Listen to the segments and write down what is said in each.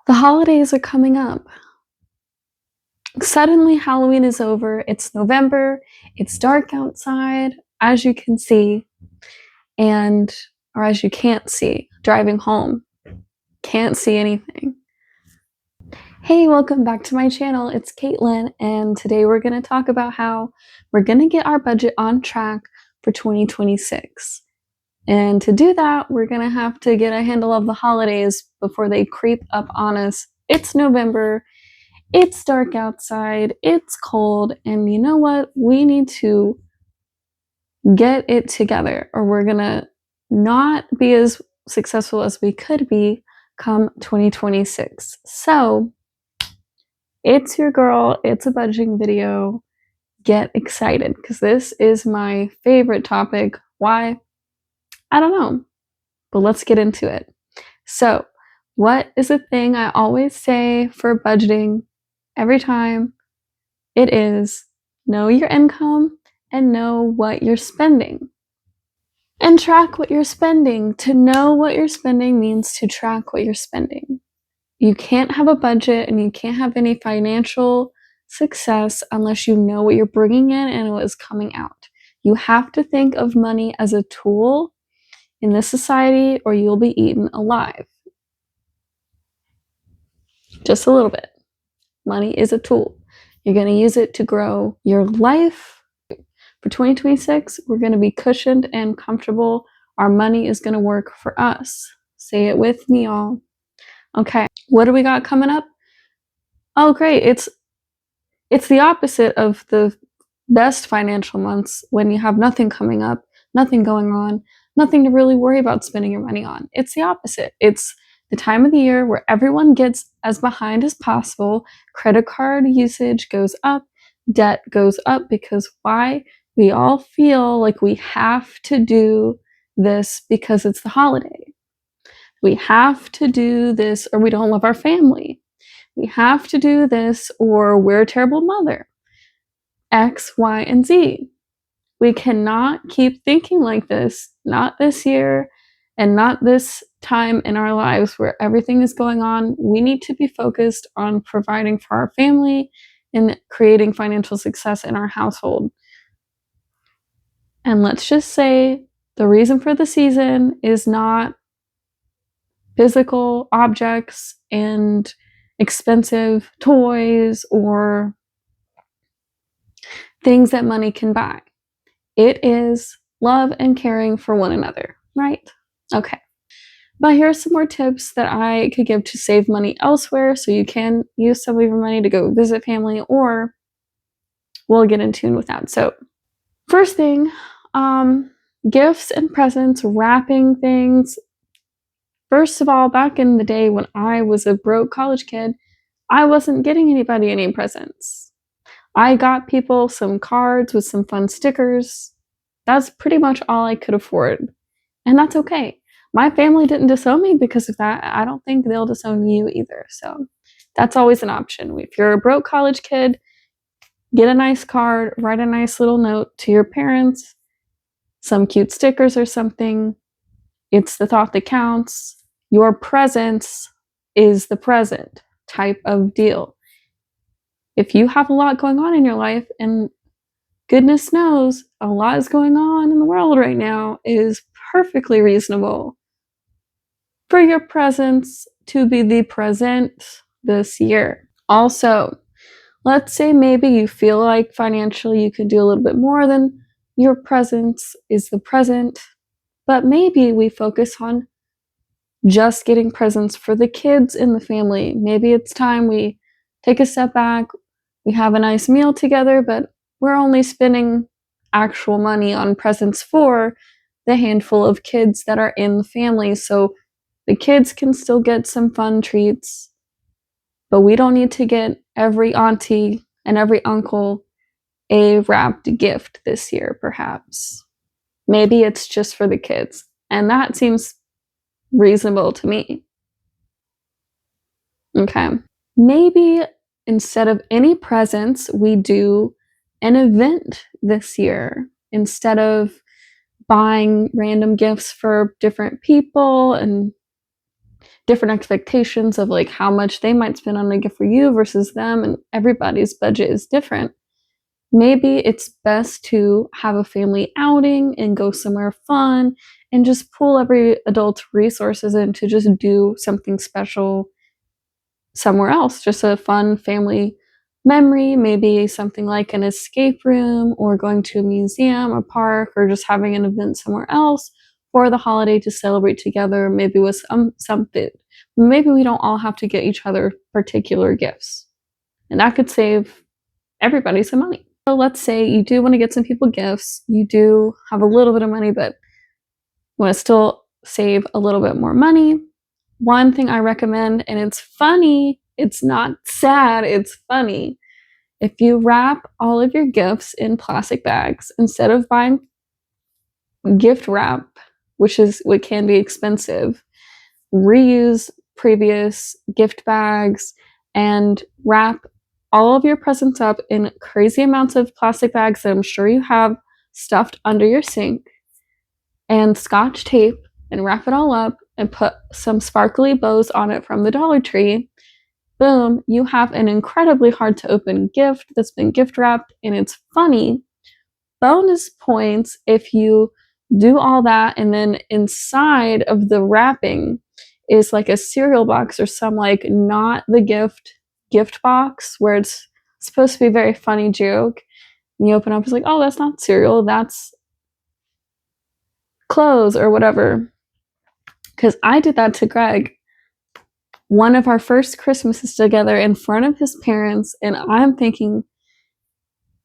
The holidays are coming up. Suddenly, Halloween is over. It's November. It's dark outside, as you can see, or as you can't see, driving home. Can't see anything. Hey, welcome back to my channel. It's Caitlin, and today we're going to talk about how we're going to get our budget on track for 2026. And to do that, we're going to have to get a handle of the holidays before they creep up on us. It's November. It's dark outside, it's cold, and you know what? We need to get it together, or we're gonna not be as successful as we could be come 2026. So, it's your girl, it's a budgeting video. Get excited, because this is my favorite topic. Why? I don't know, but let's get into it. So, what is a thing I always say for budgeting every time? It is know your income and know what you're spending. And track what you're spending. To know what you're spending means to track what you're spending. You can't have a budget and you can't have any financial success unless you know what you're bringing in and what is coming out. You have to think of money as a tool in this society, or you'll be eaten alive. Just a little bit. Money is a tool. You're going to use it to grow your life. For 2026, we're going to be cushioned and comfortable. Our money is going to work for us. Say it with me, y'all. Okay, what do we got coming up? Oh, great. It's the opposite of the best financial months when you have nothing coming up, nothing going on, nothing to really worry about spending your money on. It's the opposite. It's the time of the year where everyone gets as behind as possible. Credit card usage goes up, debt goes up, because why? We all feel like we have to do this because it's the holiday. We have to do this or we don't love our family. We have to do this or we're a terrible mother. X, Y, and Z. We cannot keep thinking like this, not this year and not this time in our lives where everything is going on. We need to be focused on providing for our family and creating financial success in our household. And let's just say the reason for the season is not physical objects and expensive toys or things that money can buy. It is love and caring for one another, right? Okay. But here are some more tips that I could give to save money elsewhere, so you can use some of your money to go visit family, or we'll get in tune with that. So, first thing, gifts and presents, wrapping things. First of all, back in the day when I was a broke college kid, I wasn't getting anybody any presents. I got people some cards with some fun stickers. That's pretty much all I could afford. And that's okay. My family didn't disown me because of that. I don't think they'll disown you either. So that's always an option. If you're a broke college kid, get a nice card, write a nice little note to your parents, some cute stickers or something. It's the thought that counts. Your presence is the present type of deal. If you have a lot going on in your life, and goodness knows a lot is going on in the world right now, it is perfectly reasonable for your presence to be the present this year. Also, let's say maybe you feel like financially you could do a little bit more than your presence is the present, but maybe we focus on just getting presents for the kids in the family. Maybe it's time we take a step back, we have a nice meal together, but we're only spending actual money on presents for the handful of kids that are in the family. So the kids can still get some fun treats, but we don't need to get every auntie and every uncle a wrapped gift this year, perhaps. Maybe it's just for the kids, and that seems reasonable to me. Okay. Maybe instead of any presents, we do an event this year instead of buying random gifts for different people and different expectations of like how much they might spend on a gift for you versus them, and everybody's budget is different. Maybe it's best to have a family outing and go somewhere fun and just pull every adult's resources in to just do something special somewhere else, just a fun family memory, maybe something like an escape room or going to a museum or park or just having an event somewhere else for the holiday to celebrate together, maybe with some food. Maybe we don't all have to get each other particular gifts, and that could save everybody some money. So let's say you do want to get some people gifts, you do have a little bit of money, but want to still save a little bit more money. One thing I recommend, and it's funny, it's not sad, it's funny. If you wrap all of your gifts in plastic bags, instead of buying gift wrap, which is what can be expensive, reuse previous gift bags and wrap all of your presents up in crazy amounts of plastic bags that I'm sure you have stuffed under your sink, and scotch tape and wrap it all up and put some sparkly bows on it from the Dollar Tree. Boom, you have an incredibly hard to open gift that's been gift wrapped, and it's funny. Bonus points if you do all that and then inside of the wrapping is like a cereal box or some like not the gift box where it's supposed to be a very funny joke. And you open up, it's like, oh, that's not cereal, that's clothes or whatever. Because I did that to Greg one of our first Christmases together in front of his parents, and I'm thinking,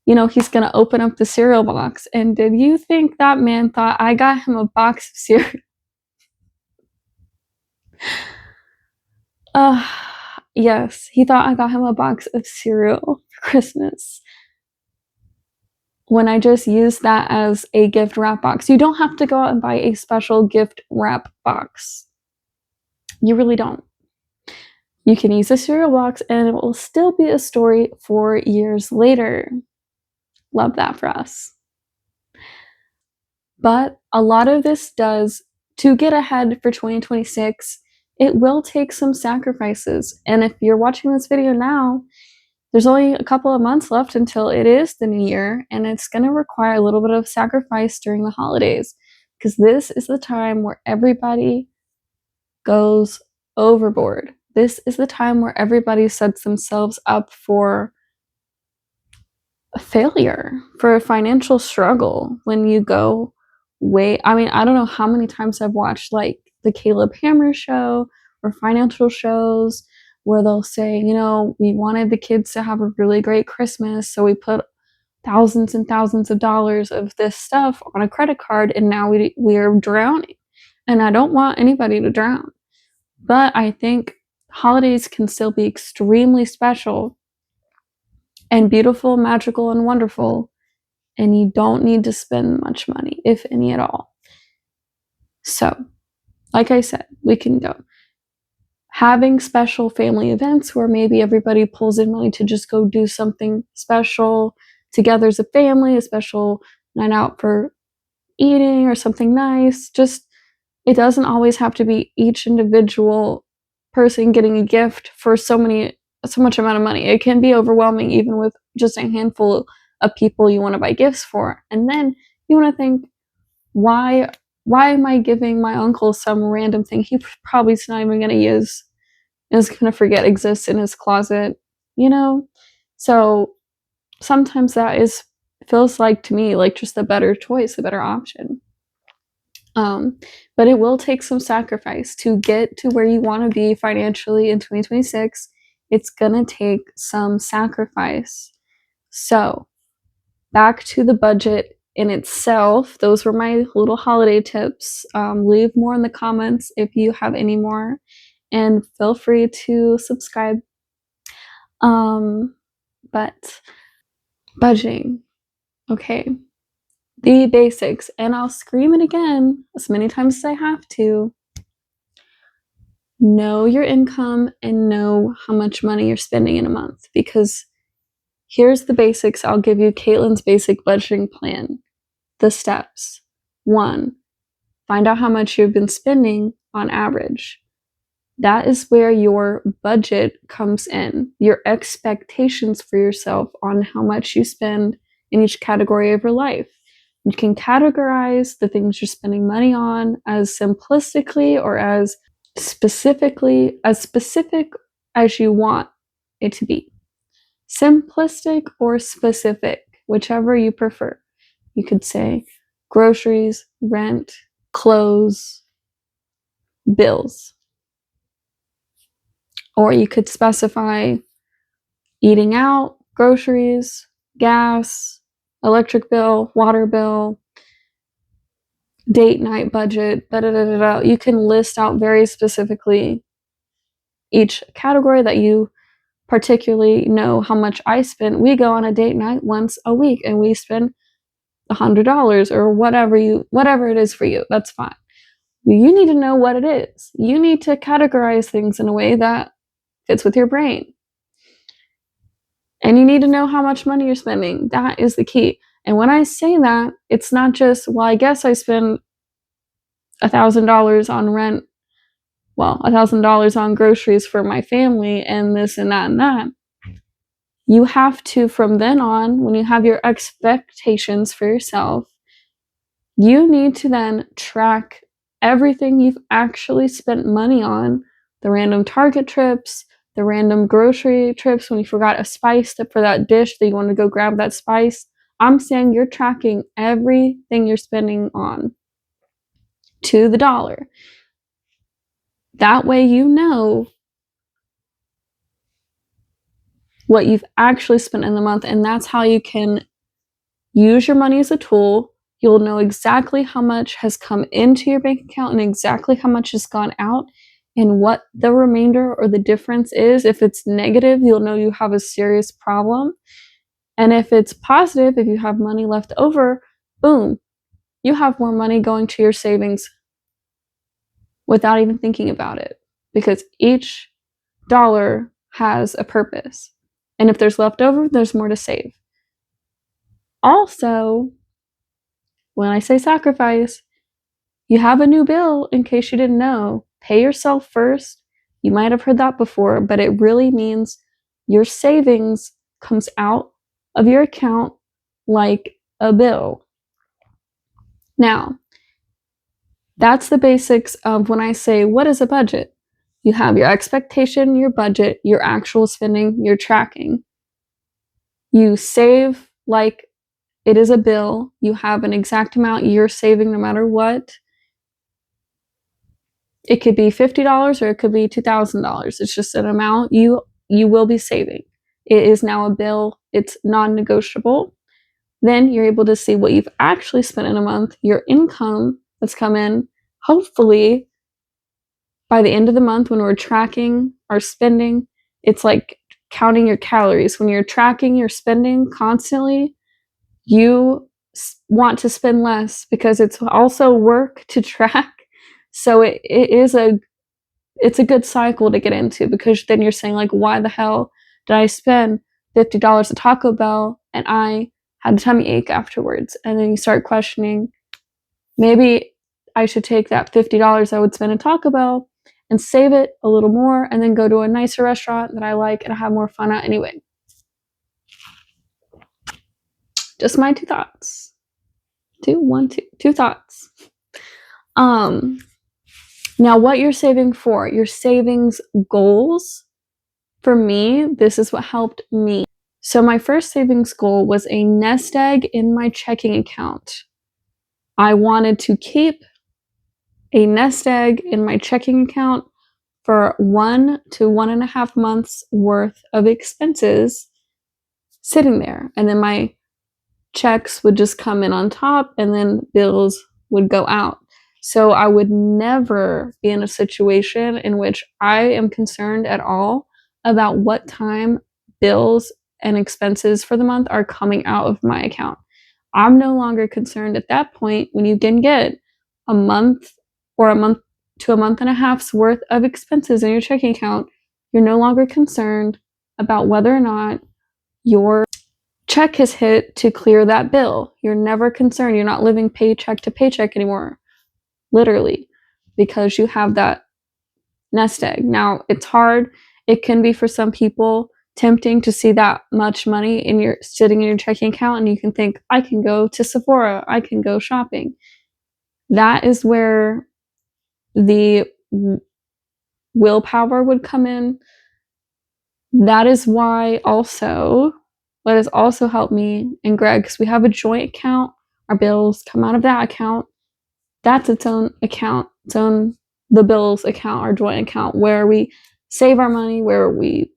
you know, he's gonna open up the cereal box. And did you think that man thought I got him a box of cereal? Yes, he thought I got him a box of cereal for Christmas, when I just used that as a gift wrap box. You don't have to go out and buy a special gift wrap box. You really don't. You can use a cereal box and it will still be a story 4 years later. Love that for us. But a lot of this does, to get ahead for 2026, it will take some sacrifices. And if you're watching this video now, there's only a couple of months left until it is the new year, and it's going to require a little bit of sacrifice during the holidays, because this is the time where everybody goes overboard. This is the time where everybody sets themselves up for a failure, for a financial struggle. When you go I mean, I don't know how many times I've watched like the Caleb Hammer show or financial shows where they'll say, you know, we wanted the kids to have a really great Christmas, so we put thousands and thousands of dollars of this stuff on a credit card, and now we are drowning. And I don't want anybody to drown. But I think holidays can still be extremely special and beautiful, magical, and wonderful, and you don't need to spend much money, if any at all. So, like I said, we can go. Having special family events where maybe everybody pulls in money to just go do something special together as a family, a special night out for eating or something nice. Just, it doesn't always have to be each individual person getting a gift for so much amount of money. It can be overwhelming even with just a handful of people you want to buy gifts for. And then you want to think, why am I giving my uncle some random thing he probably is not even going to use and is going to forget exists in his closet, you know? So sometimes that feels like, to me, like just the better choice, the better option. But it will take some sacrifice to get to where you want to be financially in 2026. It's gonna take some sacrifice. So back to the budget in itself. Those were my little holiday tips. Leave more in the comments if you have any more, and feel free to subscribe. But budgeting, okay. The basics, and I'll scream it again as many times as I have to. Know your income and know how much money you're spending in a month, because here's the basics. I'll give you Caitlin's basic budgeting plan. The steps. 1, find out how much you've been spending on average. That is where your budget comes in, your expectations for yourself on how much you spend in each category of your life. You can categorize the things you're spending money on as simplistically or as specific as you want it to be. Simplistic or specific, whichever you prefer. You could say groceries, rent, clothes, bills. Or you could specify eating out, groceries, gas, electric bill, water bill, date night budget, You can list out very specifically each category that you particularly know how much I spend. We go on a date night once a week and we spend $100 or whatever it is for you. That's fine. You need to know what it is. You need to categorize things in a way that fits with your brain. And you need to know how much money you're spending. That is the key. And when I say that, it's not just, well, I guess I spend $1,000 on rent, $1,000 on groceries for my family and this and that and that. You have to, from then on, when you have your expectations for yourself, you need to then track everything you've actually spent money on, the random Target trips, the random grocery trips when you forgot a spice for that dish that you want to go grab that spice. I'm saying you're tracking everything you're spending on to the dollar. That way you know what you've actually spent in the month, and that's how you can use your money as a tool. You'll know exactly how much has come into your bank account and exactly how much has gone out and what the remainder or the difference is. If it's negative, you'll know you have a serious problem. And if it's positive, if you have money left over, boom, you have more money going to your savings without even thinking about it, because each dollar has a purpose. And if there's left over, there's more to save. Also, when I say sacrifice, you have a new bill, in case you didn't know. Pay yourself first. You might have heard that before, but it really means your savings comes out of your account like a bill. Now, that's the basics of when I say, what is a budget? You have your expectation, your budget, your actual spending, your tracking. You save like it is a bill. You have an exact amount you're saving no matter what. It could be $50 or it could be $2,000. It's just an amount you will be saving. It is now a bill. It's non-negotiable. Then you're able to see what you've actually spent in a month, your income that's come in. Hopefully, by the end of the month, when we're tracking our spending, it's like counting your calories. When you're tracking your spending constantly, you want to spend less because it's also work to track. So it's a good cycle to get into, because then you're saying, like, why the hell did I spend $50 at Taco Bell and I had a tummy ache afterwards? And then you start questioning, maybe I should take that $50 I would spend at Taco Bell and save it a little more and then go to a nicer restaurant that I like and I have more fun at anyway. Just my two thoughts. Two thoughts. Now, what you're saving for, your savings goals. For me, this is what helped me. So my first savings goal was a nest egg in my checking account. I wanted to keep a nest egg in my checking account for 1 to 1.5 months worth of expenses sitting there. And then my checks would just come in on top and then bills would go out. So I would never be in a situation in which I am concerned at all about what time bills and expenses for the month are coming out of my account. I'm no longer concerned at that point. When you can get a month or a month to a month and a half's worth of expenses in your checking account, you're no longer concerned about whether or not your check has hit to clear that bill. You're never concerned. You're not living paycheck to paycheck anymore, literally, because you have that nest egg. Now, it's hard. It can be for some people tempting to see that much money sitting in your checking account, and you can think, I can go to Sephora, I can go shopping. That is where the willpower would come in. That is why also, what has also helped me and Greg, because we have a joint account, our bills come out of that account. That's its own account, the bills account, our joint account, where we save our money, where we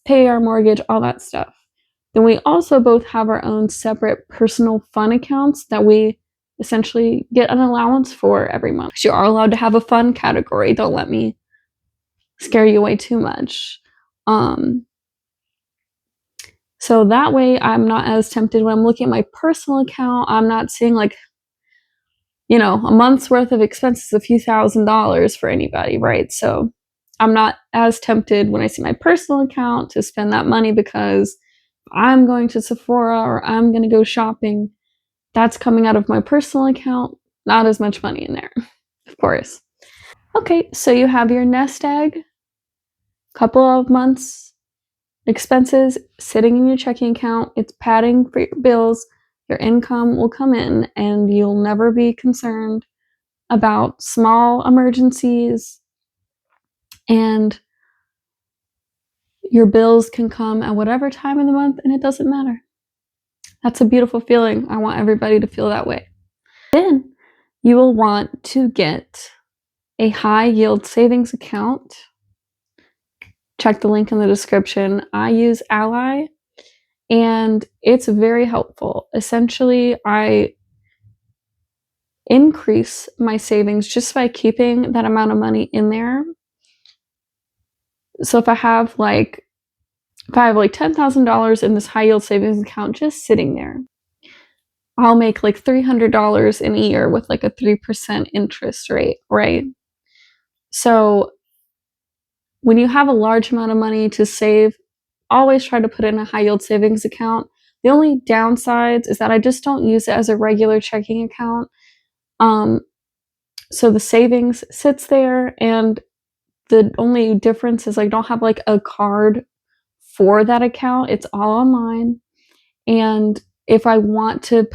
pay our mortgage, all that stuff. Then we also both have our own separate personal fun accounts that we essentially get an allowance for every month. So you are allowed to have a fun category. Don't let me scare you away too much. So that way I'm not as tempted when I'm looking at my personal account. I'm not seeing like, a month's worth of expenses, a few $1,000s for anybody, right? So I'm not as tempted when I see my personal account to spend that money because I'm going to Sephora or I'm going to go shopping. That's coming out of my personal account, not as much money in there, of course. Okay, so you have your nest egg, couple of months expenses sitting in your checking account. It's padding for your bills. Your income will come in and you'll never be concerned about small emergencies, and your bills can come at whatever time of the month and it doesn't matter. That's a beautiful feeling. I want everybody to feel that way. Then you will want to get a high yield savings account. Check the link in the description. I use Ally and it's very helpful. Essentially, I increase my savings just by keeping that amount of money in there. So if I have like $10,000 in this high yield savings account just sitting there, I'll make like $300 in a year with like a 3% interest rate, right? So when you have a large amount of money to save, always try to put in a high yield savings account. The only downsides is that I just don't use it as a regular checking account. So the savings sits there, and the only difference is I don't have like a card for that account. It's all online. And if I want to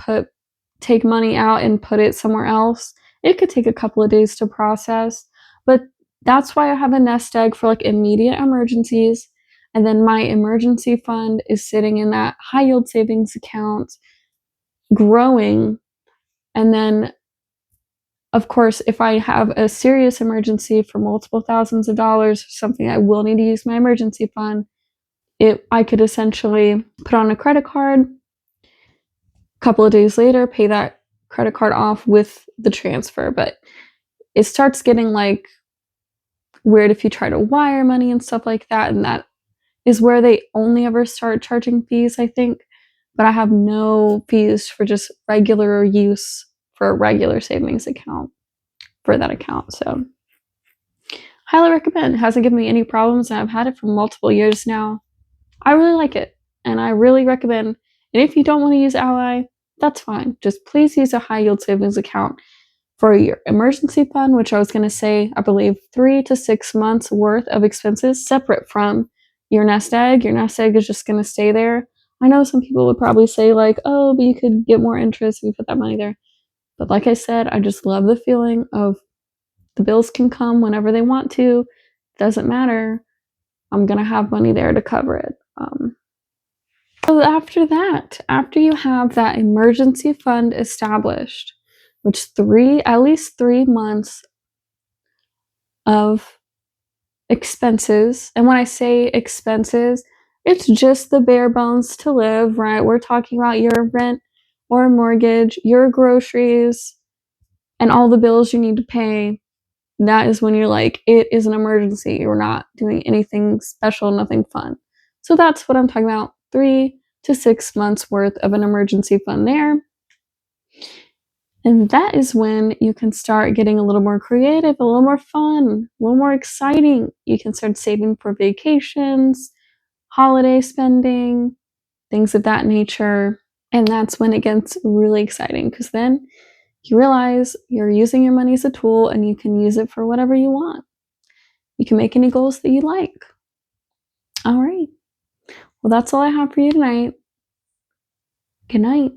take money out and put it somewhere else, it could take a couple of days to process. But that's why I have a nest egg for like immediate emergencies. And then my emergency fund is sitting in that high yield savings account, growing. And then, of course, if I have a serious emergency for multiple thousands of dollars, something I will need to use my emergency fund, I could essentially put on a credit card, a couple of days later, pay that credit card off with the transfer. But it starts getting like weird if you try to wire money and stuff like that, and that is where they only ever start charging fees, I think. But I have no fees for just regular use for a regular savings account for that account. So highly recommend. It hasn't given me any problems, and I've had it for multiple years now. I really like it, and I really recommend. And if you don't want to use Ally, that's fine. Just please use a high yield savings account for your emergency fund, which I was going to say, I believe 3 to 6 months worth of expenses separate from your nest egg. Your nest egg is just going to stay there. I know some people would probably say like, oh, but you could get more interest if you put that money there. But like I said, I just love the feeling of the bills can come whenever they want to. Doesn't matter. I'm going to have money there to cover it. So after you have that emergency fund established, which at least 3 months of expenses, and when I say expenses, it's just the bare bones to live, right? We're talking about your rent or mortgage, your groceries, and all the bills you need to pay. That is when you're like, it is an emergency. You're not doing anything special, nothing fun. So that's what I'm talking about. 3 to 6 months worth of an emergency fund there. And that is when you can start getting a little more creative, a little more fun, a little more exciting. You can start saving for vacations, holiday spending, things of that nature. And that's when it gets really exciting, because then you realize you're using your money as a tool and you can use it for whatever you want. You can make any goals that you like. All right. Well, that's all I have for you tonight. Good night.